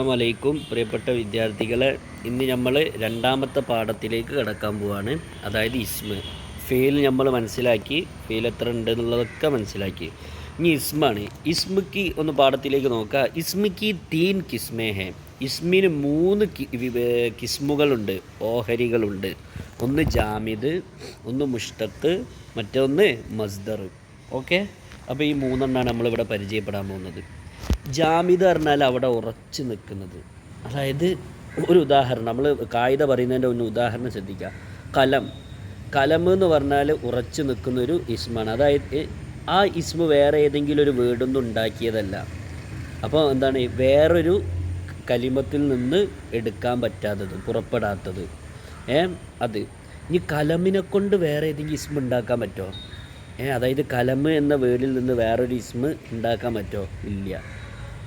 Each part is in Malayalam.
അസ്സലാമലൈക്കും പ്രിയപ്പെട്ട വിദ്യാർത്ഥികളെ, ഇന്ന് നമ്മൾ രണ്ടാമത്തെ പാഠത്തിലേക്ക് കടക്കാൻ പോവാണ്. അതായത് ഇസ്മ്. ഫെയിൽ നമ്മൾ മനസ്സിലാക്കി, ഫെയിൽ എത്ര ഉണ്ട് എന്നുള്ളതൊക്കെ മനസ്സിലാക്കി. ഇനി ഇസ്മാണ്. ഇസ്മിക്ക് ഒന്ന് പാഠത്തിലേക്ക് നോക്കുക. ഇസ്മിക്ക് തീൻ കിസ്മേ ഹേ. ഇസ്മിന് 3 കിസ്മുകളുണ്ട്, ഓഹരികളുണ്ട്. ഒന്ന് ജാമിദ്, ഒന്ന് മുഷ്തഖ്, മറ്റൊന്ന് മസ്ദർ. ഓക്കെ, അപ്പോൾ ഈ 3 നമ്മളിവിടെ പരിചയപ്പെടാൻ പോകുന്നത്. ജാമിദ് പറഞ്ഞാൽ അവിടെ ഉറച്ചു നിൽക്കുന്നത്. അതായത് ഒരു ഉദാഹരണം, നമ്മൾ കായിക പറയുന്നതിൻ്റെ ഒന്ന് ഉദാഹരണം ശ്രദ്ധിക്കുക. കലം എന്ന് പറഞ്ഞാൽ ഉറച്ചു നിൽക്കുന്നൊരു ഇസ്മാണ്. അതായത് ആ ഇസ്മ വേറെ ഏതെങ്കിലും ഒരു വേർഡൊന്നും ഉണ്ടാക്കിയതല്ല. അപ്പോൾ എന്താണ്, വേറൊരു കലിമത്തിൽ നിന്ന് എടുക്കാൻ പറ്റാത്തത്, പുറപ്പെടാത്തത്. അത് ഇനി കലമിനെ കൊണ്ട് വേറെ ഏതെങ്കിലും ഇസ്മ ഉണ്ടാക്കാൻ പറ്റുമോ? അതായത് കലമ് എന്ന വേർഡിൽ നിന്ന് വേറൊരു ഇസ്മ ഉണ്ടാക്കാൻ പറ്റുമോ? ഇല്ല.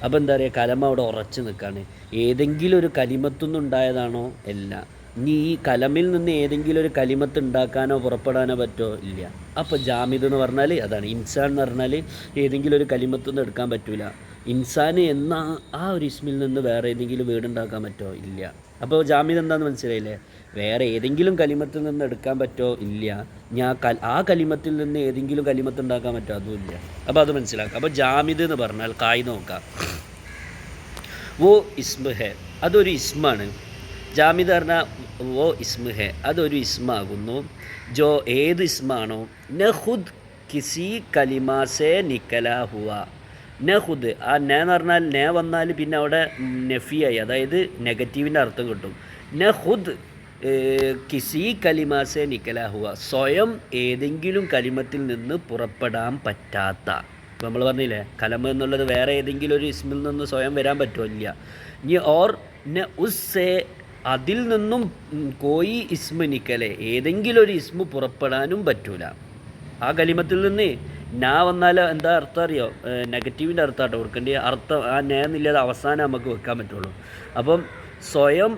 അപ്പോൾ എന്താ പറയുക, കലമ അവിടെ ഉറച്ചു നിൽക്കുകയാണ്. ഏതെങ്കിലും ഒരു കലിമത്തുനിന്ന് ഉണ്ടായതാണോ? അല്ല. ഇനി ഈ കലമിൽ നിന്ന് ഏതെങ്കിലും ഒരു കലിമത്ത് ഉണ്ടാക്കാനോ പുറപ്പെടാനോ പറ്റുമോ? ഇല്ല. അപ്പോൾ ജാമിദ് എന്ന് പറഞ്ഞാൽ അതാണ്. ഇൻസാൻ എന്ന് പറഞ്ഞാൽ ഏതെങ്കിലും ഒരു കലിമത്തുനിന്ന് എടുക്കാൻ പറ്റില്ല. ഇൻസാൻ എന്ന ആ ഒരു ഇസ്മിൽ നിന്ന് വേറെ ഏതെങ്കിലും വേർഡ് ഉണ്ടാക്കാൻ പറ്റുമോ? ഇല്ല. അപ്പോൾ ജാമിദ് എന്താണെന്ന് മനസ്സിലായില്ലേ? വേറെ ഏതെങ്കിലും കലിമത്തിൽ നിന്ന് എടുക്കാൻ പറ്റുമോ? ഇല്ല. ആ കലിമത്തിൽ നിന്ന് ഏതെങ്കിലും കലിമത്ത് ഉണ്ടാക്കാൻ പറ്റുമോ? അതുമില്ല. അപ്പോൾ അത് മനസ്സിലാക്കാം. അപ്പോൾ ജാമിദ് എന്ന് പറഞ്ഞാൽ കായ് നോക്കാം. വോ ഇസ്മ ഹെ, അതൊരു ഇസ്മാണ്. ജാമിദ് പറഞ്ഞാൽ വോ ഇസ്മ ഹെ, അതൊരു ഇസ്മാകുന്നു. ജോ ഏത് ഇസ്മാണോ, ന ഖുദ് കിസി കലിമാസെ നിക്കലാ ഹുവ. ന ഖുദ്, ആ ന എന്ന് പറഞ്ഞാൽ ന വന്നാൽ പിന്നെ അവിടെ നഫിയായി, അതായത് നെഗറ്റീവിൻ്റെ അർത്ഥം കിട്ടും. ന ഖുദ് കിസി കലിമാസെ നിക്കലാ ഹുവ, സ്വയം ഏതെങ്കിലും കലിമത്തിൽ നിന്ന് പുറപ്പെടാൻ പറ്റാത്ത. ഇപ്പോൾ നമ്മൾ പറഞ്ഞില്ലേ, കലമ എന്നുള്ളത് വേറെ ഏതെങ്കിലും ഒരു ഇസ്മിൽ നിന്ന് സ്വയം വരാൻ പറ്റുമോ? ഇല്ല. ഇനി ഓർ ന ഉസ്സെ, അതിൽ നിന്നും കോയി ഇസ്മ നിക്കലെ, ഏതെങ്കിലും ഒരു ഇസ്മു പുറപ്പെടാനും പറ്റൂല. ആ കലിമത്തിൽ നിന്ന് നാ വന്നാൽ എന്താ അർത്ഥം അറിയോ? നെഗറ്റീവിൻ്റെ അർത്ഥം കേട്ടോ ഓർക്കേണ്ടി. അർത്ഥം ആ നേന്നില്ലാതെ അവസാനം നമുക്ക് വെക്കാൻ പറ്റുള്ളൂ. അപ്പം സ്വയം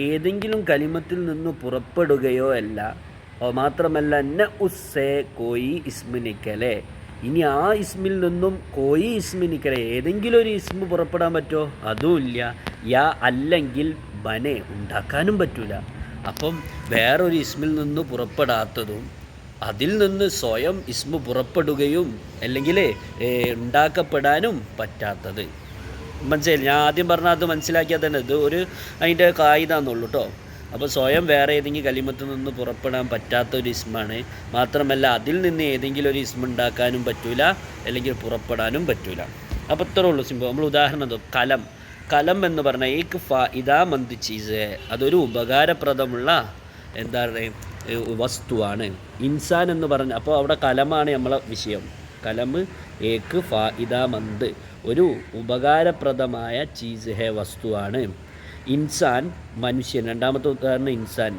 ഏതെങ്കിലും കലിമത്തിൽ നിന്ന് പുറപ്പെടുകയോ അല്ല. മാത്രമല്ല ന ഉസ്സെ കോയി ഇസ്മ നിക്കലെ, ഇനി ആ ഇസ്മിൽ നിന്നും കോയി ഇസ്മ നിക്കലെ, ഏതെങ്കിലും ഒരു ഇസ്മ പുറപ്പെടാൻ പറ്റുമോ? അതുമില്ല. യാ അല്ലെങ്കിൽ ബനെ, ഉണ്ടാക്കാനും പറ്റൂല. അപ്പം വേറൊരു ഇസ്മിൽ നിന്ന് പുറപ്പെടാത്തതും അതിൽ നിന്ന് സ്വയം ഇസ്മ പുറപ്പെടുകയും അല്ലെങ്കിൽ ഉണ്ടാക്കപ്പെടാനും പറ്റാത്തത്. മനസ്സിലായി? ഞാൻ ആദ്യം പറഞ്ഞാൽ അത് മനസ്സിലാക്കിയാൽ തന്നെ ഇത് ഒരു അതിൻ്റെ കായികയെന്നുള്ളൂ കേട്ടോ. അപ്പോൾ സ്വയം വേറെ ഏതെങ്കിലും കലിമത്തിൽ നിന്ന് പുറപ്പെടാൻ പറ്റാത്ത ഒരു ഇസ്മാണ്. മാത്രമല്ല അതിൽ നിന്ന് ഏതെങ്കിലും ഒരു ഇസ്മ ഉണ്ടാക്കാനും പറ്റൂല, അല്ലെങ്കിൽ പുറപ്പെടാനും പറ്റൂല. അപ്പോൾ ഇത്രേ ഉള്ളൂ, സിമ്പിൾ. നമ്മൾ ഉദാഹരണം കലം എന്ന് പറഞ്ഞാൽ ഏക്ക് ഫായിദാ മന്ത് ചീസ്, അതൊരു ഉപകാരപ്രദമുള്ള എന്താണ് വസ്തുവാണ്. ഇൻസാൻ എന്ന് പറഞ്ഞാൽ, അപ്പോൾ അവിടെ കലമാണ് നമ്മളെ വിഷയം. കലം ഏക്ക് ഫായിദാ മന്ത്, ഒരു ഉപകാരപ്രദമായ ചീസ് ഹേ, വസ്തുവാണ്. ഇൻസാൻ മനുഷ്യൻ, രണ്ടാമത്തെ ഉദാഹരണം ഇൻസാൻ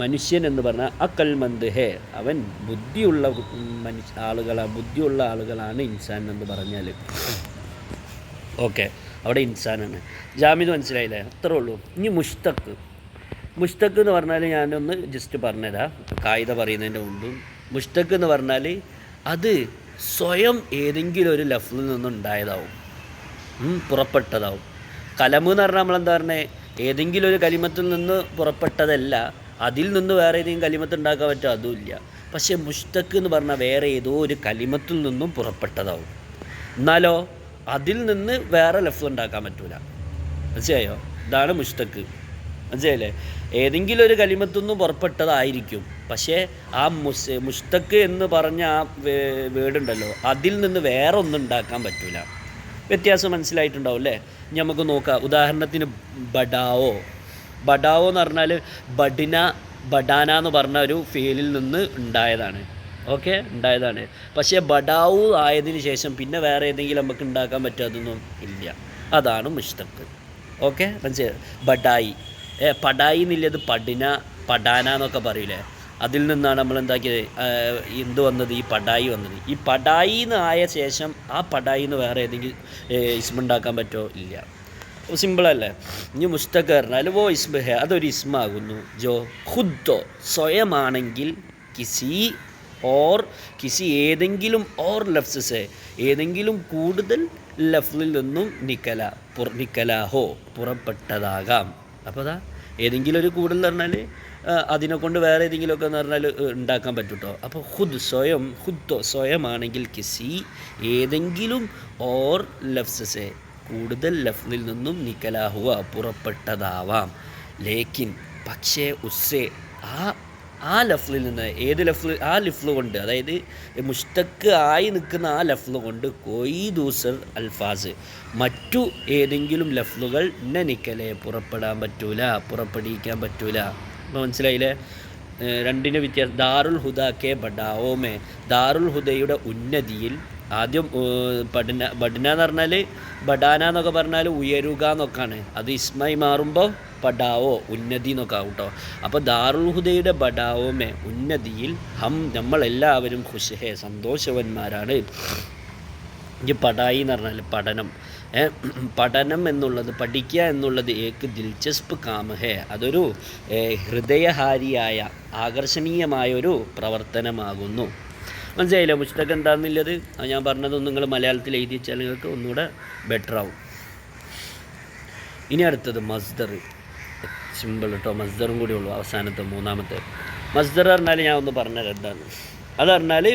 മനുഷ്യൻ എന്ന് പറഞ്ഞാൽ അക്കൽ മന്ത് ഹേ, അവൻ ബുദ്ധിയുള്ള ബുദ്ധിയുള്ള ആളുകളാണ് ഇൻസാൻ എന്ന് പറഞ്ഞാൽ. ഓക്കെ, അവിടെ ഇൻസാനാണ്. ജാമിദ് മനസ്സിലായില്ലേ? അത്രേ ഉള്ളൂ. ഇനി മുഷ്തഖ് എന്ന് പറഞ്ഞാൽ ഞാനൊന്ന് ജസ്റ്റ് പറഞ്ഞുതരാം, കായിക പറയുന്നതിൻ്റെ മുമ്പ്. മുഷ്തഖ് എന്ന് പറഞ്ഞാൽ അത് സ്വയം ഏതെങ്കിലും ഒരു ലഫ്ലിൽ നിന്നുണ്ടായതാവും, പുറപ്പെട്ടതാവും. കലമ് എന്ന് പറഞ്ഞാൽ നമ്മളെന്താ പറഞ്ഞത്, ഏതെങ്കിലും ഒരു കലിമത്തിൽ നിന്ന് പുറപ്പെട്ടതല്ല. അതിൽ നിന്ന് വേറെ ഏതെങ്കിലും കലിമത്ത് ഉണ്ടാക്കാൻ പറ്റുമോ? അതുമില്ല. പക്ഷേ മുഷ്തഖ് എന്ന് പറഞ്ഞാൽ വേറെ ഏതോ ഒരു കലിമത്തിൽ നിന്നും പുറപ്പെട്ടതാവും. എന്നാലോ അതിൽ നിന്ന് വേറെ ലഫ്സ് ഉണ്ടാക്കാൻ പറ്റൂല. മനസ്സിലായോ? ഇതാണ് മുഷ്തഖ്. മനസ്സിലായില്ലേ? ഏതെങ്കിലും ഒരു കലിമത്തു നിന്നും പുറപ്പെട്ടതായിരിക്കും, പക്ഷേ ആ മുഷ്തഖ് എന്ന് പറഞ്ഞ ആ വേർഡുണ്ടല്ലോ, അതിൽ നിന്ന് വേറെ ഒന്നും ഉണ്ടാക്കാൻ പറ്റൂല. വ്യത്യാസം മനസ്സിലായിട്ടുണ്ടാവും അല്ലേ? നമുക്ക് നോക്കാം. ഉദാഹരണത്തിന് ബഡാവോ എന്ന് പറഞ്ഞാൽ ബഡാന എന്ന് പറഞ്ഞ ഒരു ഫീലിൽ നിന്ന് ഉണ്ടായതാണ്. ഓക്കെ, ഉണ്ടായതാണ്. പക്ഷേ ബഡാവു ആയതിനു ശേഷം പിന്നെ വേറെ ഏതെങ്കിലും നമുക്ക് ഉണ്ടാക്കാൻ പറ്റാതൊന്നും ഇല്ല. അതാണ് മുഷ്തഖ്. ഓക്കെ, മനസ്സിലായി? പടായി എന്നുള്ളത് പടാന എന്നൊക്കെ പറയില്ലേ, അതിൽ നിന്നാണ് നമ്മൾ എന്താക്കിയത്, എന്ത് വന്നത്, ഈ പടായി വന്നത്. ഈ പടായി എന്ന് ആയ ശേഷം ആ പടായി എന്ന് വേറെ ഏതെങ്കിലും ഇസ്മ ഉണ്ടാക്കാൻ പറ്റുമോ? ഇല്ല. സിമ്പിളല്ലേ? ഇനി മുഷ്തഖ് പറഞ്ഞാൽ വോ ഇസ്മ ഹെ, അതൊരു ഇസ്മാകുന്നു. ജോ ഖുദ്ദോ, സ്വയമാണെങ്കിൽ കിസി ഏതെങ്കിലും ഓർ ലഫ്സസ്, ഏതെങ്കിലും കൂടുതൽ ലഫ്ലിൽ നിന്നും നിക്കലാഹോ പുറപ്പെട്ടതാകാം. അപ്പോൾ അതാ ഏതെങ്കിലും ഒരു കൂടുതൽ എന്ന് പറഞ്ഞാൽ അതിനെ കൊണ്ട് വേറെ ഏതെങ്കിലുമൊക്കെ എന്ന് പറഞ്ഞാൽ ഉണ്ടാക്കാൻ പറ്റും കേട്ടോ. അപ്പോൾ സ്വയമാണെങ്കിൽ കിസി ഏതെങ്കിലും ഓർ ലഫ്സസെ കൂടുതൽ ലഫ്ലിൽ നിന്നും നിക്കലാഹുവ പുറപ്പെട്ടതാവാം. ലേക്കിൻ പക്ഷേ ഉസ്സെ ആ ലഫ്ലിൽ നിന്ന് ഏത് ലഫ്ല് ആ ലഫ്ല് കൊണ്ട് അതായത് മുസ്തക്ക് ആയി നിൽക്കുന്ന ആ ലഫ്ല് കൊണ്ട് കോയി ദൂസർ അൽഫാസ് മറ്റു ഏതെങ്കിലും ലഫ്ലുകൾ നിക്കലെ പുറപ്പെടിക്കാൻ പറ്റൂല. അപ്പോൾ മനസ്സിലായില്ലേ രണ്ടിൻ്റെ വ്യത്യാസം. ദാറുൽ ഹുദാക്കെ ബഡാവോമേ ദാറുൽ ഹുദയുടെ ഉന്നതിയിൽ ആദ്യം ബഡ്ന എന്ന് പറഞ്ഞാൽ ബഡാന എന്നൊക്കെ പറഞ്ഞാൽ ഉയരുക എന്നൊക്കെയാണ്. അത് ഇസ്മായി മാറുമ്പോൾ ബഡാവോ ഉന്നതി എന്നൊക്കെ ആവും കേട്ടോ. അപ്പോൾ ദാറുൽ ഹുദയുടെ ബഡാവോമേ ഉന്നതിയിൽ നമ്മളെല്ലാവരും ഖുശ്ഹേ സന്തോഷവന്മാരാണ്. ഈ പടായി എന്ന് പറഞ്ഞാൽ പഠനം എന്നുള്ളത് പഠിക്കുക എന്നുള്ളത് ഏക്ക് ദിൽചസ്പ് കാമഹേ അതൊരു ഹൃദയഹാരിയായ ആകർഷണീയമായൊരു പ്രവർത്തനമാകുന്നു. മനസ്സിലായില്ല മുസ്തഖ് എന്താണെന്നുള്ളത് ഞാൻ പറഞ്ഞതൊന്നും നിങ്ങൾ മലയാളത്തിൽ എഴുതി വെച്ചാൽ നിങ്ങൾക്ക് ഒന്നുകൂടെ ബെറ്റർ ആവും. ഇനി അടുത്തത് മസ്ദർ. സിമ്പിൾ കേട്ടോ, മസ്ദറും കൂടി ഉള്ളൂ അവസാനത്തെ മൂന്നാമത്തെ. മസ്ദർ പറഞ്ഞാൽ ഞാൻ ഒന്ന് പറഞ്ഞത് എന്താണ് അത് പറഞ്ഞാൽ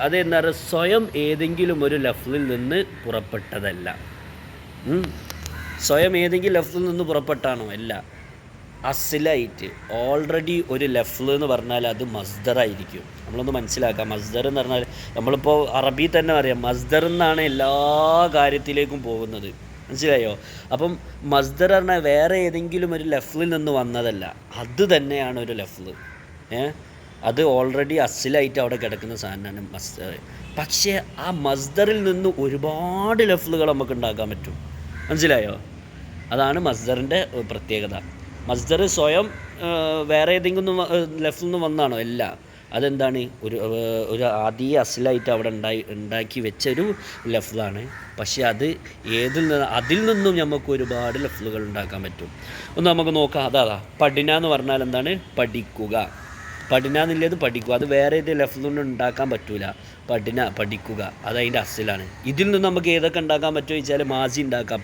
അതെന്താ പറയുക സ്വയം ഏതെങ്കിലും ഒരു ലഫ്ലിൽ നിന്ന് പുറപ്പെട്ടതല്ല. സ്വയം ഏതെങ്കിലും ലഫ്ലിൽ നിന്ന് പുറപ്പെട്ടാണോ? അല്ല, അസിലായിട്ട് ഓൾറെഡി ഒരു ലഫ്ല് എന്ന് പറഞ്ഞാൽ അത് മസ്ദറായിരിക്കും. നമ്മളൊന്ന് മനസ്സിലാക്കാം. മസ്ദർ എന്ന് പറഞ്ഞാൽ നമ്മളിപ്പോൾ അറബി തന്നെ പറയാം മസ്ദർ എന്നാണ് എല്ലാ കാര്യത്തിലേക്കും പോകുന്നത്. മനസ്സിലായോ? അപ്പം മസ്ദർ പറഞ്ഞാൽ വേറെ ഏതെങ്കിലും ഒരു ലഫ്ലിൽ നിന്ന് വന്നതല്ല, അത് തന്നെയാണ് ഒരു ലഫ്ല്. അത് ഓൾറെഡി അസിലായിട്ട് അവിടെ കിടക്കുന്ന സാധനമാണ് മസ്ദർ. പക്ഷേ ആ മസ്ദറിൽ നിന്ന് ഒരുപാട് ലഫ്ലുകൾ നമുക്ക് ഉണ്ടാക്കാൻ പറ്റും. മനസ്സിലായോ? അതാണ് മസ്ദറിൻ്റെ പ്രത്യേകത. മസ്ദർ സ്വയം വേറെ ഏതെങ്കിലും ലഫ്ലിൽ നിന്ന് വന്നാണോ? അല്ല, അതെന്താണ് ഒരു ആദ്യ അസിലായിട്ട് അവിടെ ഉണ്ടാക്കി വെച്ചൊരു ലഫ്ലാണ്. പക്ഷേ അത് അതിൽ നിന്നും നമുക്ക് ഒരുപാട് ലഫ്ലുകൾ ഉണ്ടാക്കാൻ പറ്റും. ഒന്ന് നമുക്ക് നോക്കാം. അതാ പഠന എന്ന് പറഞ്ഞാൽ എന്താണ്? പഠിക്കുക. പഠന എന്നുള്ളത് പഠിക്കുക. അത് വേറെ ഏത് ലഫ്ലുകൊണ്ട് ഉണ്ടാക്കാൻ പറ്റൂല. പഠിക്കുക അതതിൻ്റെ അസിലാണ്. ഇതിൽ നിന്ന് നമുക്ക് ഏതൊക്കെ ഉണ്ടാക്കാൻ പറ്റുമോ ചോദിച്ചാൽ മാസി ഉണ്ടാക്കാം,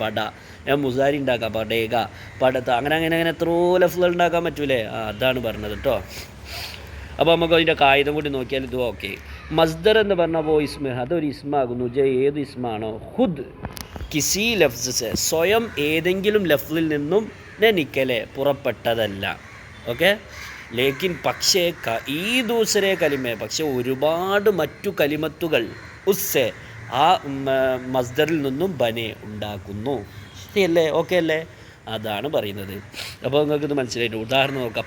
മുസാരി ഉണ്ടാക്കാം, പടേക, പടത്ത, അങ്ങനെ എത്രയോ ലഫ്ലുകൾ ഉണ്ടാക്കാൻ പറ്റൂലേ? അതാണ് പറഞ്ഞത് കേട്ടോ. അപ്പോൾ നമുക്ക് അതിൻ്റെ കായികം കൂടി നോക്കിയാൽ ഇത് ഓക്കെ. മസ്ദർ എന്ന് പറഞ്ഞപ്പോൾ ഇസ്മ അതൊരു ഇസ്മാകുന്നു. ഏത് ഇസ്മാണോ? ഹുദ് കിസി ലഫ്സ് സ്വയം ഏതെങ്കിലും ലഫ്ലിൽ നിന്നും നിക്കലെ പുറപ്പെട്ടതല്ല. ഓക്കെ. ലേക്കിൻ പക്ഷേ ഈ ദൂസരെ കലിമേ പക്ഷേ ഒരുപാട് മറ്റു കലിമത്തുകൾ ഉസ്സെ ആ മസ്ദറിൽ നിന്നും ബനെ ഉണ്ടാക്കുന്നു. ശരിയല്ലേ? ഓക്കെ അല്ലേ? അതാണ് പറയുന്നത്. അപ്പോൾ നിങ്ങൾക്ക് ഇത് മനസ്സിലായിട്ട് ഉദാഹരണം നോക്കാം.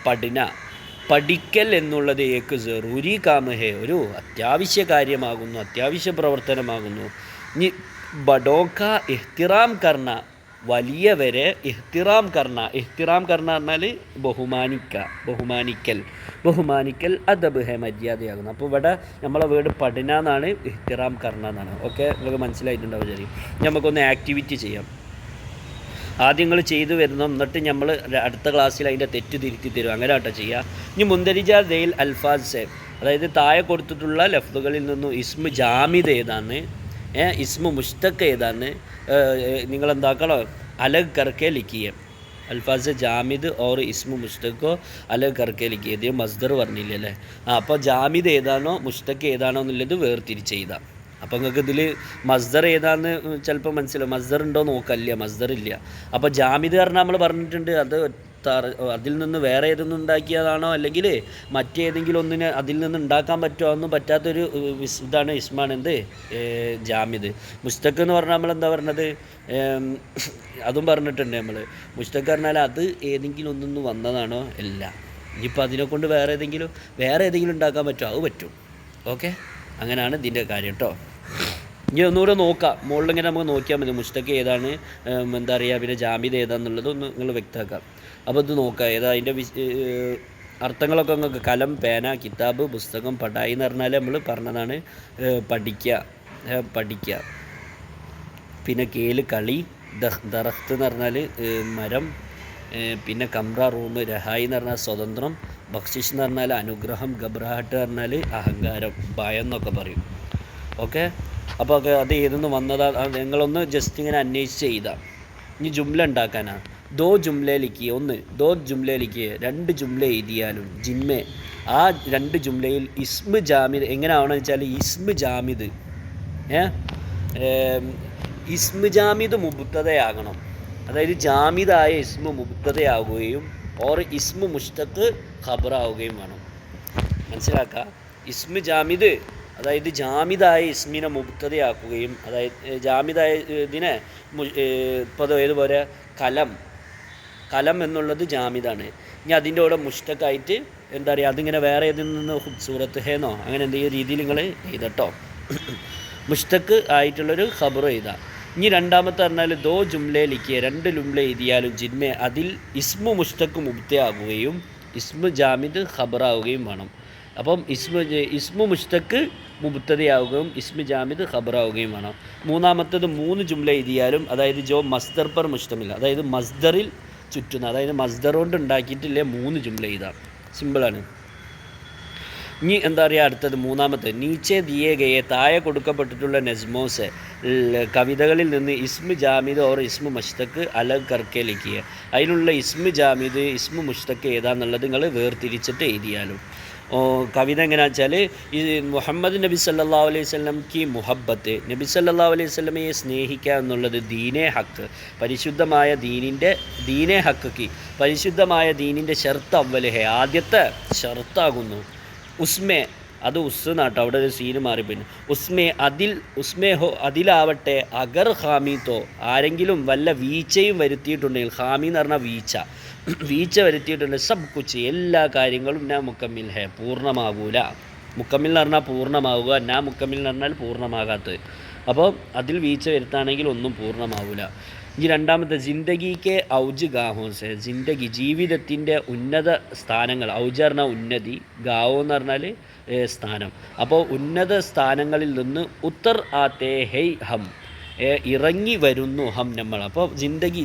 പഠിക്കൽ എന്നുള്ളത് ഏക്ക് ജറൂരി കാമഹേ ഒരു അത്യാവശ്യ കാര്യമാകുന്നു, അത്യാവശ്യ പ്രവർത്തനമാകുന്നു. ഇനി ബഡോക്ക ഇഹ്തിറാം കർണ വലിയവരെ ഇഹ്തിറാം കർണ പറഞ്ഞാൽ ബഹുമാനിക്കൽ അദബ് ഹെ മര്യാദയാകുന്നു. അപ്പോൾ ഇവിടെ നമ്മളെ വേർഡ് പഠന എന്നാണ്, ഇഹ്തിറാം കർണ എന്നാണ്. ഓക്കെ, നിങ്ങൾക്ക് മനസ്സിലായിട്ടുണ്ടാവും. ശരി, നമുക്കൊന്ന് ആക്ടിവിറ്റി ചെയ്യാം. ആദ്യം നിങ്ങൾ ചെയ്തു വരുന്നു, എന്നിട്ട് നമ്മൾ അടുത്ത ക്ലാസ്സിൽ അതിൻ്റെ തെറ്റ് തിരുത്തി തരും. അങ്ങനെ കേട്ടോ ചെയ്യുക. ഇനി മുന്തരിജ ദെയിൽ അൽഫാസ് അതായത് താഴെ കൊടുത്തിട്ടുള്ള ലഫ്ലുകളിൽ നിന്നും ഇസ്മു ജാമിദ് ഏതാന്ന്, ഇസ്മു മുസ്തഖ് ഏതാന്ന് നിങ്ങളെന്താക്കണോ? അലഗ് കർക്കെ ലിഖിയെ. അൽഫാസ് ജാമിദ് ഓർ ഇസ്മു മുസ്തഖോ അലഗ് കർക്കെ ലിഖിയെ. ഇത് മസ്ദർ പറഞ്ഞില്ലല്ലേ? അപ്പോൾ ജാമിദ് ഏതാണോ മുസ്തഖ് ഏതാണോ എന്നുള്ളത് വേർതിരിച്ച് ചെയ്താൽ അപ്പോൾ നിങ്ങൾക്ക് ഇതിൽ മസ്ദർ ഏതാണെന്ന് ചിലപ്പോൾ മനസ്സിലാവും. മസ്ദർ ഉണ്ടോ നോക്കല്ല, മസ്ദർ ഇല്ല. അപ്പോൾ ജാമിദ് പറഞ്ഞാൽ നമ്മൾ പറഞ്ഞിട്ടുണ്ട് അത് അതിൽ നിന്ന് വേറെ ഏതൊന്നും ഉണ്ടാക്കിയതാണോ അല്ലെങ്കിൽ മറ്റേതെങ്കിലും ഒന്നിന് അതിൽ നിന്ന് ഉണ്ടാക്കാൻ പറ്റുമോ ഒന്നും പറ്റാത്തൊരു ഇതാണ് ഇസ്മാണ് എന്ത് ജാമിദ്. മുസ്തഖ് എന്ന് പറഞ്ഞാൽ നമ്മളെന്താ പറഞ്ഞത്? അതും പറഞ്ഞിട്ടുണ്ട് നമ്മൾ. മുസ്തഖ് പറഞ്ഞാൽ അത് ഏതെങ്കിലും ഒന്നൊന്ന് വന്നതാണോ? അല്ല. ഇനിയിപ്പോൾ അതിനെക്കൊണ്ട് വേറെ ഏതെങ്കിലും ഉണ്ടാക്കാൻ പറ്റുമോ? അത് പറ്റും. ഓക്കെ, അങ്ങനെയാണ് ഇതിൻ്റെ കാര്യം കേട്ടോ. ഇനി ഒന്നുകൂടെ നോക്കാം. മുകളിലിങ്ങനെ നമുക്ക് നോക്കിയാൽ മതി മുസ്തഖ് ഏതാണ്, എന്താ പറയുക, പിന്നെ ജാമിദ് ഏതാണെന്നുള്ളത് ഒന്ന് നിങ്ങൾ വ്യക്തമാക്കാം. അപ്പോൾ ഇത് നോക്കാം ഏതാ അതിൻ്റെ അർത്ഥങ്ങളൊക്കെ നിങ്ങൾക്ക്. കലം, പേന, കിതാബ്, പുസ്തകം, പടായി എന്ന് പറഞ്ഞാൽ നമ്മൾ പറഞ്ഞതാണ് പഠിക്കുക. പിന്നെ കേല് കളി, ദറഖ്ത് എന്ന് പറഞ്ഞാൽ മരം, പിന്നെ കമ്ര റൂം, രഹായി എന്ന് പറഞ്ഞാൽ സ്വതന്ത്രം, ബഖ്ഷിഷ് എന്ന് പറഞ്ഞാൽ അനുഗ്രഹം, ഗബ്രാഹട്ട് പറഞ്ഞാൽ അഹങ്കാരം, ഭയം എന്നൊക്കെ പറയും. ഓക്കെ. അപ്പോൾ അത് ഏതെന്ന് വന്നതാ നിങ്ങളൊന്ന് ജസ്റ്റ് ഇങ്ങനെ അന്വേഷിച്ച് ചെയ്താൽ. ഇനി ജുംല ഉണ്ടാക്കാനാണ്. ദോ ജുംലയിലേക്ക് ദോ ജുംലയിലേക്ക് 2 ജുംല എഴുതിയാലും ജിമ്മെ ആ 2 ജുംലയിൽ ഇസ്മ് ജാമിദ് എങ്ങനെയാണെന്ന് വെച്ചാൽ ഇസ്മ് ജാമിദ് ഇസ്മ് ജാമിദ് മുബ്തദയാകണം. അതായത് ജാമിദായ ഇസ്മു മുബ്തദയാവുകയും ഓർ ഇസ്മു മുഷ്തഖ് ഖബറാവുകയും വേണം. മനസ്സിലാക്കുക. ഇസ്മ് ജാമിദ് അതായത് ജാമിദായ ഇസ്മിനെ മുബ്തദയാക്കുകയും അതായത് ജാമിദായ ഇതിനെ ഇപ്പോൾ ഏതുപോലെ കലം എന്നുള്ളത് ജാമിദാണ്. ഇനി അതിൻ്റെ കൂടെ മുഷ്തഖായിട്ട് എന്താ പറയുക അതിങ്ങനെ വേറെ ഏതിൽ നിന്ന് സൂറത്ത് ഹേന്നോ അങ്ങനെ എന്തെങ്കിലും രീതിയിൽ നിങ്ങൾ എഴുതട്ടോ. മുഷ്തഖ് ആയിട്ടുള്ളൊരു ഖബർ എഴുതാം. ഇനി രണ്ടാമത്തെ പറഞ്ഞാൽ ദോ ജുംലയിലേക്ക് 2 ജുംല എഴുതിയാലും ജിന്മെ അതിൽ ഇസ്മു മുഷ്തഖ് മുബ്തയാകുകയും ഇസ്മു ജാമിദ് ഖബറാവുകയും വേണം. അപ്പം ഇസ്മു മുഷ്തഖ് മുബ്തദയാവുകയും ഇസ്മു ജാമിദ് ഖബറാവുകയും വേണം. മൂന്നാമത്തേത് 3 ജുംല എഴുതിയാലും അതായത് ജോ മസ്ദർ പർ മുഷ്തമില്ല അതായത് മസ്ദറിൽ ചുറ്റുന്ന അതായത് മസ്ദർ കൊണ്ട് ഉണ്ടാക്കിയിട്ടില്ലേ 3 ജുംല എഴുതാം. സിമ്പിളാണ്. ഇനി എന്താ പറയുക അടുത്തത് മൂന്നാമത്തെ നീച്ചെ ദിയേ ഗയെ താഴെ കൊടുക്കപ്പെട്ടിട്ടുള്ള നസ്മോസ് കവിതകളിൽ നിന്ന് ഇസ്മു ജാമിദ് ഓർ ഇസ്മു മുഷ്തഖ് അലഗ് കർക്കെ ലിഖിയ. അതിലുള്ള ഇസ്മു ജാമിദ് ഇസ്മു മുഷ്തഖ് ഏതാന്നുള്ളത് നിങ്ങൾ വേർതിരിച്ചിട്ട് എഴുതിയാലും. കവിത എങ്ങനെയാണെന്ന് വെച്ചാൽ ഈ മുഹമ്മദ് നബി സല്ലല്ലാഹു അലൈഹി വസല്ലം കി മുഹബ്ബത്ത് നബി സല്ലല്ലാഹു അലൈഹി വസല്ലമയെ സ്നേഹിക്കുക എന്നുള്ളത് ദീനേ ഹക്ക് പരിശുദ്ധമായ ദീനേ ഹക്ക് കി പരിശുദ്ധമായ ദീനിൻ്റെ ഷർത്ത് അവ്വലഹെ ആദ്യത്തെ ഷർത്താകുന്നു. ഉസ്മേ അത് ഉസ് നാട്ടോ അവിടെ ഒരു സീന് മാറിപ്പോയി. ഉസ്മേ ഹോ അതിലാവട്ടെ അഗർ ഹാമിത്തോ ആരെങ്കിലും വല്ല വീഴ്ചയും വരുത്തിയിട്ടുണ്ടെങ്കിൽ ഹാമി എന്ന് പറഞ്ഞാൽ വീഴ്ച വരുത്തിയിട്ടുണ്ട് സബ് കുച്ച് എല്ലാ കാര്യങ്ങളും നാ മുക്കമ്മിൽ ഹേ പൂർണ്ണമാകൂല. മുക്കമ്മിൽ എന്ന് പറഞ്ഞാൽ പൂർണ്ണമാവുക നാ മുക്കമ്മിൽ എന്ന് പറഞ്ഞാൽ പൂർണ്ണമാകാത്തത്. അപ്പോൾ അതിൽ വീഴ്ച വരുത്താണെങ്കിൽ ഒന്നും പൂർണ്ണമാവില്ല. ഈ രണ്ടാമത്തെ ജിന്ദഗിക്ക് ഔജ് ഗാഹോസ് ജിന്ദഗി ജീവിതത്തിൻ്റെ ഉന്നത സ്ഥാനങ്ങൾ ഔജ് പറഞ്ഞാൽ ഉന്നതി ഗാവോ എന്ന് പറഞ്ഞാൽ സ്ഥാനം. അപ്പോൾ ഉന്നത സ്ഥാനങ്ങളിൽ നിന്ന് ഉത്തർ ആത്തേ ഹെയ് ഹം ഇറങ്ങി വരുന്നു ഹം നമ്മൾ. അപ്പോൾ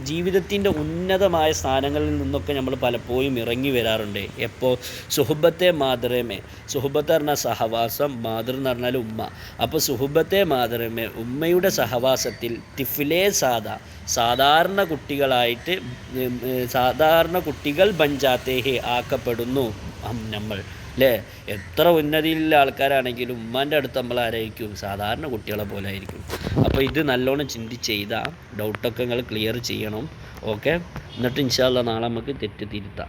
ജീവിതത്തിൻ്റെ ഉന്നതമായ സ്ഥാനങ്ങളിൽ നിന്നൊക്കെ നമ്മൾ പലപ്പോഴും ഇറങ്ങി വരാറുണ്ട്. എപ്പോൾ സുഹബത്തെ മാതൃമേ സുഹബത്ത് പറഞ്ഞാൽ സഹവാസം മാതൃ എന്ന് പറഞ്ഞാൽ ഉമ്മ. അപ്പോൾ സുഹബത്തെ മാതൃമേ ഉമ്മയുടെ സഹവാസത്തിൽ തിഫിലേ സാധാരണ കുട്ടികൾ ബഞ്ചാത്തേഹെ ആക്കപ്പെടുന്നു ഹം നമ്മൾ അല്ലേ. എത്ര ഉന്നതിയിലുള്ള ആൾക്കാരാണെങ്കിലും ഉമ്മാൻ്റെ അടുത്ത് നമ്മൾ ആരായിരിക്കും സാധാരണ കുട്ടികളെ പോലെ ആയിരിക്കും. അപ്പോൾ ഇത് നല്ലോണം ചിന്തിച്ച് ചെയ്താൽ ഡൗട്ടൊക്കെ നിങ്ങൾ ക്ലിയർ ചെയ്യണം. ഓക്കെ. എന്നിട്ട് ഇൻഷാ അല്ലാഹ് നാളെ നമുക്ക് തെറ്റ് തിരുത്താം.